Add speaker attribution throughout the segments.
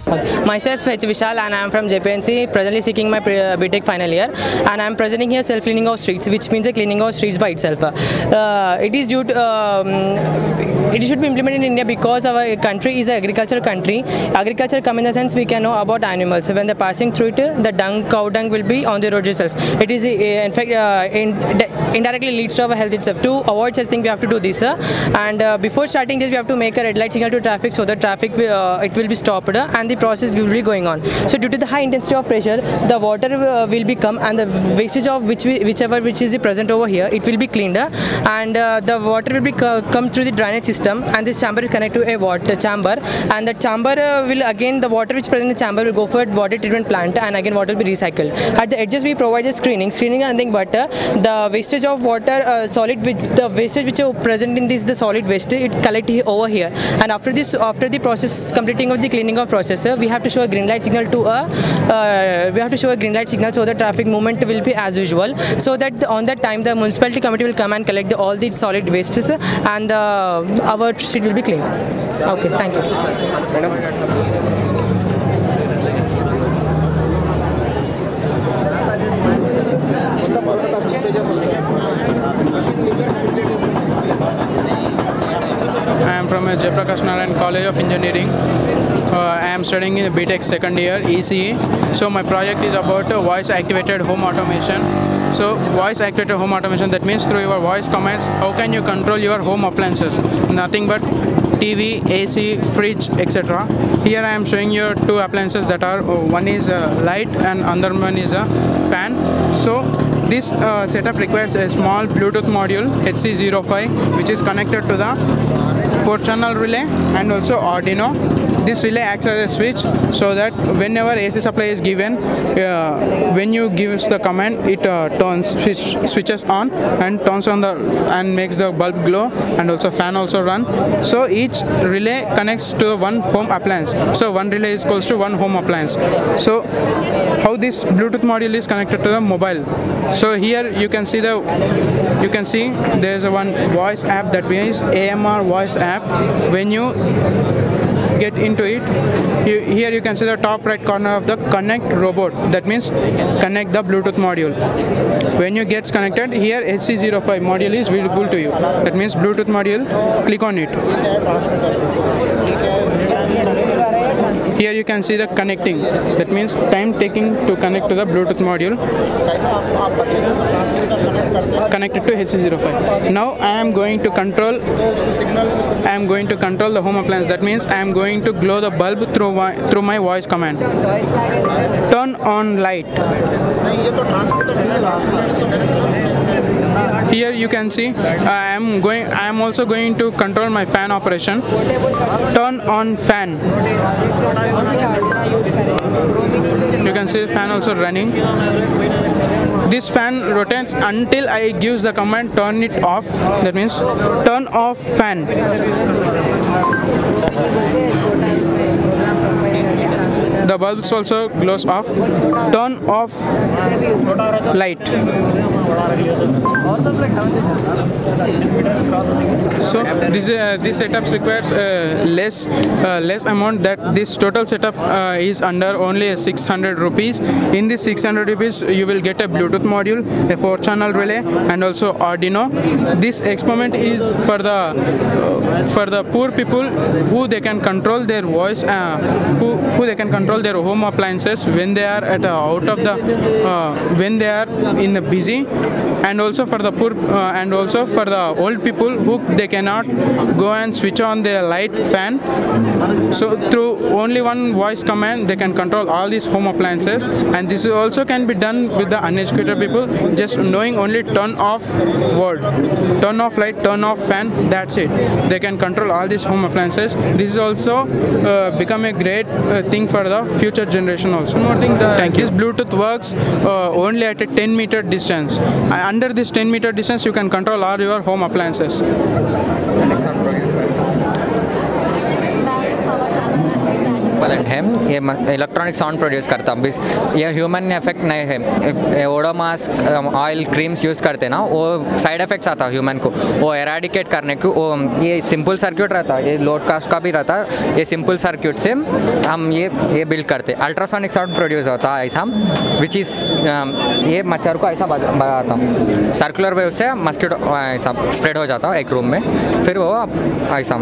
Speaker 1: Myself, it's Vishal, and I am from JPNC, presently seeking my BTech final year, and I am presenting here self-cleaning of streets, which means the cleaning of streets by itself. It is due to, it should be implemented in India because our country is an agricultural country. Agriculture come in the sense we can know about animals. When they're passing through it, the cow dung will be on the road itself. It is in fact indirectly leads to our health itself. To avoid such thing, we have to do this, and before starting this, we have to make a red light signal to traffic so that traffic it will be stopped and the process will be going on. So due to the high intensity of pressure, the water will be come, and the wastage of which is present over here, it will be cleaned, and the water will be come through the drainage system, and this chamber will connect to a water chamber, and the chamber will again, the water which is present in the chamber will go for water treatment plant, and again water will be recycled. At the edges we provide a screening is nothing but the wastage of water solid, which the wastage which is present in this, the solid waste, it collect over here, and after this, after the process completing of the cleaning of process, we have to show a green light signal to so the traffic movement will be as usual, so that on that time the municipality committee will come and collect all the solid wastes, and our street will be clean. Okay, thank you.
Speaker 2: I am from Jayaprakash Narayan College of Engineering. I am studying in BTech second year ECE. So my project is about voice activated home automation. So voice activated home automation, that means through your voice commands, how can you control your home appliances? Nothing but TV, AC, fridge, etc. Here I am showing you two appliances that are, one is a light and another one is a fan. So this setup requires a small Bluetooth module HC05, which is connected to the 4-channel relay and also Arduino. This relay acts as a switch, so that whenever AC supply is given, when you give the command, it switches on and turns on and makes the bulb glow, and also fan also run. So each relay connects to one home appliance. So one relay is equals to one home appliance. So how this Bluetooth module is connected to the mobile? So here you can see there is a one voice app, that means AMR voice app. When you get into it, here you can see the top right corner of the connect robot, that means connect the Bluetooth module. When you get connected, here HC05 module is visible to you, that means Bluetooth module, click on it. Here you can see the connecting, that means time taking to connect to the Bluetooth module, connected to HC05. Now I am going to control the home appliance, that means I am going to glow the bulb through my voice command. Turn on light. Here you can see I am also going to control my fan operation. Turn on fan. You can see fan also running. This fan rotates until I gives the command turn it off, that means turn off fan. The bulbs also glows off. Turn off light. So this setup requires less amount. That this total setup is under only 600 rupees. In this 600 rupees, you will get a Bluetooth module, a 4-channel relay, and also Arduino. This experiment is for the poor people who they can control their voice, who they can control their home appliances when they are when they are in the busy, and also for the poor and also for the old people who they cannot go and switch on their light, fan. So through only one voice command they can control all these home appliances, and this also can be done with the uneducated people, just knowing only turn off word, turn off light, turn off fan, that's it. They can control all these home appliances. This is also become a great thing for the future generation also. One more thing, this Bluetooth works only at a 10-meter distance. Under this 10-meter distance, you can control all your home appliances.
Speaker 3: है, ये electronic sound produce करता। ये human effect नहीं है। Odomos oil creams use करते ना, वो side effects आता ह्यूमन को, वो एराडिकेट करने को वो ये सिंपल सर्किट रहता, ये लोड कास्ट का भी रहता, ये सिंपल सर्किट से हम ये बिल्ड करते। अल्ट्रासोनिक साउंड प्रोड्यूस होता है ऐसा, विच इज़ ये मच्छर को ऐसा बजाता, सर्कुलर वेव से मस्किटो ऐसा स्प्रेड हो जाता एक रूम में, फिर वो ऐसा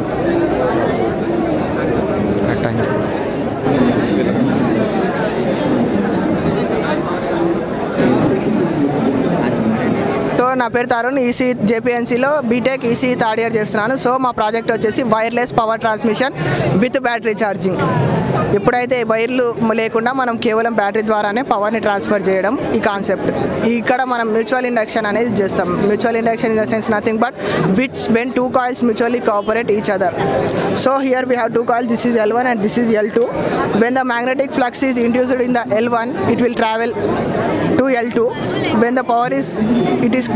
Speaker 4: तो నా పేరు తరుణ్, ఈసీ జేపీఎన్సీలో బీటెక్ ఈసీ థర్డ్ ఇయర్ చేస్తున్నాను. సో మా ప్రాజెక్ట్ వచ్చేసి wireless power transmission with battery charging. ఇప్పుడైతే వైర్లు లేకుండా మనం కేవలం బ్యాటరీ ద్వారానే పవర్ని ట్రాన్స్ఫర్ చేయడం ఈ కాన్సెప్ట్. ఇక్కడ మనం మ్యూచువల్ ఇండక్షన్ అనేది చేస్తాం. Mutual induction in the sense nothing but which when two coils mutually cooperate each other. So here we have two coils, this is L1 and this is L2. When the magnetic flux is induced in the L1, it will travel to L2. When the power is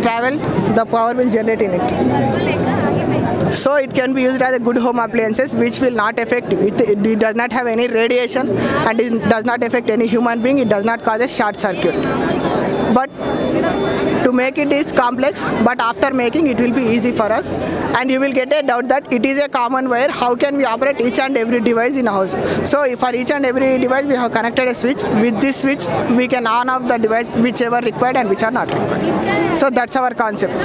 Speaker 4: traveled, the power will generate in it. So it can be used as a good home appliances which will not affect, it does not have any radiation and it does not affect any human being. It does not cause a short circuit. But to make it is complex, but after making it will be easy for us. And you will get a doubt that it is a common wire, how can we operate each and every device in a house? So for each and every device we have connected a switch. With this switch we can on off the device whichever required and which are not required. So that's our concept.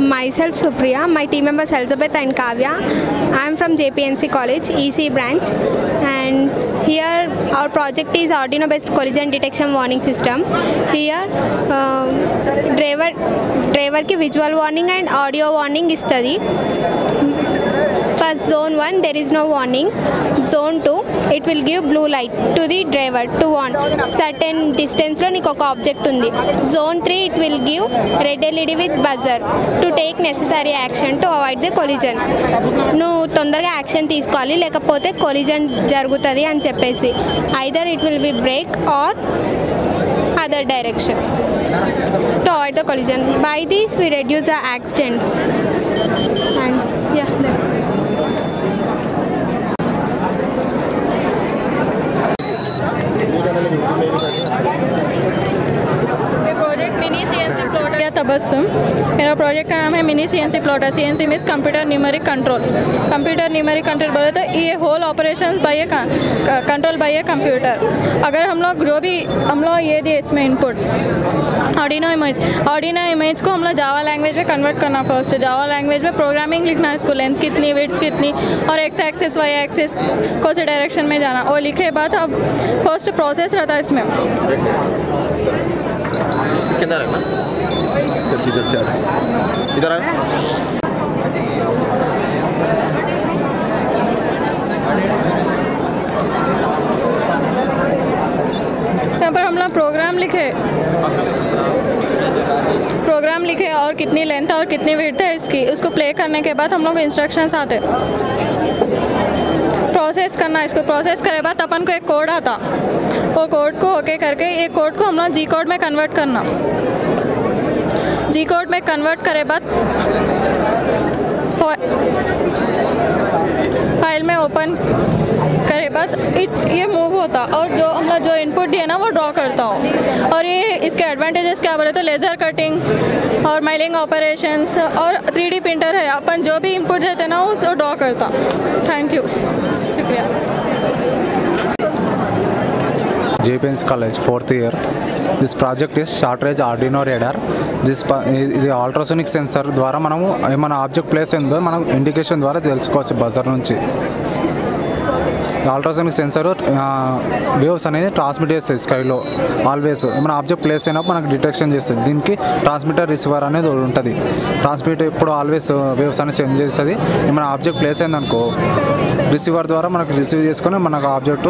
Speaker 5: Myself Supriya, my team members Elizabeth and Kavya. I am from JPNC College, EC branch, and here our project is Arduino based collision detection warning system. Here driver ki visual warning and audio warning istadi. First zone 1 there is no warning. Zone 2 it will give blue light to the driver to warn certain distance lo నీకు ఒక object ఉంది. Zone 3 it will give red LED with buzzer to take necessary action to avoid the collision. నువ్వు తొందరగా action తీసుకోవాలి, లేకపోతే collision జరుగుతుంది అని చెప్పేసి. either it will be brake or other direction to avoid the collision. By this we reduce the accidents. And yeah,
Speaker 6: Tabassum. मेरा project का नाम है mini CNC plotter. CNC means computer numeric control. Computer numeric control बोले तो ये whole operation by control by computer. अगर हम लोग ये दिए इसमें इनपुट ऑर्डिनो इमेज को हम लोग जावा लैंग्वेज में कन्वर्ट करना। फर्स्ट जावा लैंग्वेज में प्रोग्रामिंग लिखना है, इसको लेंथ कितनी, विड्थ कितनी और एक्स एक्सिस वाई एक्सिस कौन से डायरेक्शन में जाना, और लिखे बाद अब फर्स्ट प्रोसेस रहता है इसमें।
Speaker 7: इधर से इधर आए।
Speaker 6: यहाँ पर हम लोग प्रोग्राम लिखे और कितनी लेंथ और कितनी विड्थ है इसकी, उसको प्ले करने के बाद हम लोग इंस्ट्रक्शंस आते प्रोसेस करना। इसको प्रोसेस करे बाद अपन को एक कोड आता, वो कोड को ओके करके एक कोड को हम लोग जी कोड में कन्वर्ट करना। जी कोड में कन्वर्ट करे बाद फाइल में ओपन करे बाद ये मूव होता और जो हम लोग जो इनपुट दिए ना वो ड्रॉ करता हूँ। और ये इसके एडवांटेजेस क्या बोले तो लेज़र कटिंग और माइलिंग ऑपरेशंस और 3D प्रिंटर है, अपन जो भी इनपुट देते ना उसको ड्रॉ करता। थैंक यू, शुक्रिया।
Speaker 8: JPNC College 4th year. This project is short range Arduino radar. ఇది అల్ట్రాసోనిక్ సెన్సర్ ద్వారా మనము ఏమైనా ఆబ్జెక్ట్ ప్లేస్ అయిందో మనం ఇండికేషన్ ద్వారా తెలుసుకోవచ్చు బజర్ నుంచి. అల్ట్రాసోనిక్ సెన్సర్ వేవ్స్ అనేది ట్రాన్స్మిట్ చేస్తుంది స్కైలో ఆల్వేస్. ఏమైనా ఆబ్జెక్ట్ ప్లేస్ అయినప్పుడు మనకు డిటెక్షన్ చేస్తుంది. దీనికి ట్రాన్స్మిటర్ రిసీవర్ అనేది ఉంటుంది. ట్రాన్స్మిటర్ ఇప్పుడు ఆల్వేస్ వేవ్స్ అనేది సెండ్ చేస్తుంది. ఏమైనా ఆబ్జెక్ట్ ప్లేస్ అయిందనుకో రిసీవర్ ద్వారా మనకు రిసీవ్ చేసుకొని మనకు object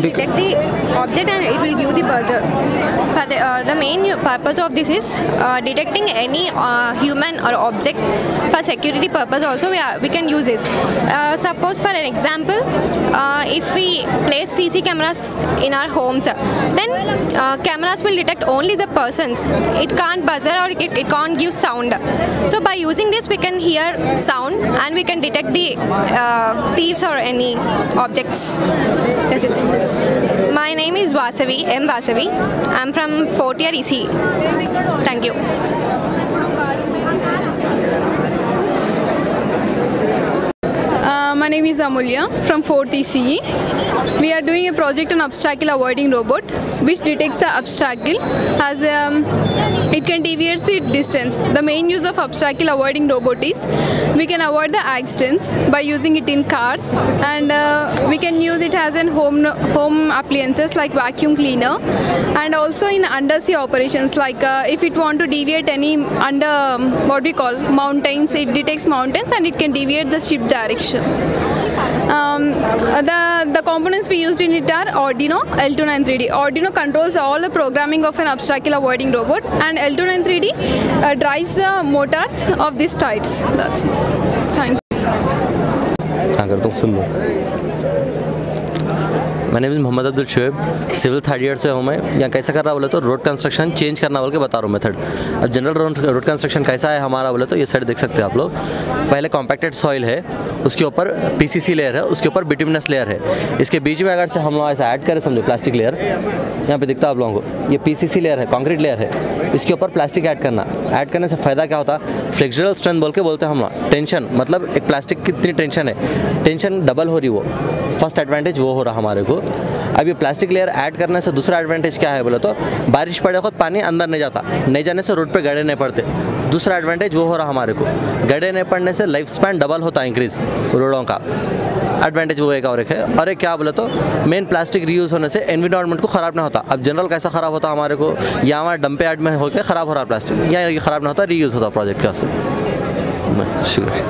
Speaker 9: detect the object and it will give the buzzer. For the main purpose of this is detecting any human or object. For security purpose also we can use this. Suppose for an example, if we place CC cameras in our homes, then cameras will detect only the persons. It can't buzzer or it can't give sound. So by using this we can hear sound and we can detect the thieves or any objects. That's it. My name is Vasavi, M. Vasavi. I'm from 4th year ECE. Thank you.
Speaker 10: My name is Amulya from 4th ECE. We are doing a project on obstacle avoiding robot which detects the obstacle as it can deviate the distance. The main use of obstacle avoiding robot is we can avoid the accidents by using it in cars, and we can use it as in home appliances like vacuum cleaner, and also in undersea operations like if it want to deviate any under what we call mountains, it detects mountains and it can deviate the ship direction. The components we used in it are Arduino, L293D. Arduino controls all the programming of an obstacle avoiding robot, and L293D drives the motors of these types. That's it. Thank you.
Speaker 11: My name is Mohammed Abdul Shoaib, civil 3rd year से हूँ मैं. यहाँ कैसा कर रहा बोले तो road construction change करना बोल के बता रहा हूँ मेथड. अब जनरल रोड कंस्ट्रक्शन कैसा है हमारा बोले तो ये साइड देख सकते हैं आप लोग. पहले कॉम्पैक्टेड सॉइल है, उसके ऊपर PCC लेयर है, उसके ऊपर बिटुमिनस लेयर है. इसके बीच में अगर से हम लोग ऐसा ऐड करें समझो प्लास्टिक लेयर, यहाँ पे दिखता है आप लोगों को, ये PCC लेयर है, कंक्रीट लेयर है, इसके ऊपर प्लास्टिक ऐड करना. ऐड करने से फ़ायदा क्या होता है, फ्लेक्सुरल स्ट्रेंथ बोल के बोलते हैं हम लोग. टेंशन मतलब एक प्लास्टिक कितनी टेंशन है, टेंशन डबल हो रही, वो फर्स्ट एडवांटेज वो हो रहा हमारे को. अब ये प्लास्टिक लेयर ऐड करने से दूसरा एडवांटेज क्या है बोले तो बारिश पड़े खुद पानी अंदर नहीं जाता, नहीं जाने से रोड पे गड्ढे नहीं पड़ते. दूसरा एडवांटेज वो हो रहा हमारे को, गड्ढे नहीं पड़ने से लाइफ स्पैन डबल होता है इंक्रीज रोडों का. एडवांटेज वो एक और एक है. और एक क्या बोले तो मेन प्लास्टिक रीयूज़ होने से एनवायरनमेंट को ख़राब नहीं होता. अब जनरल कैसा ख़राब होता हमारे को, या हमारे डंपे यार्ड में होकर ख़राब हो रहा प्लास्टिक, या ये ख़राब नहीं होता, रीयूज़ होता प्रोजेक्ट का. शुक्रिया.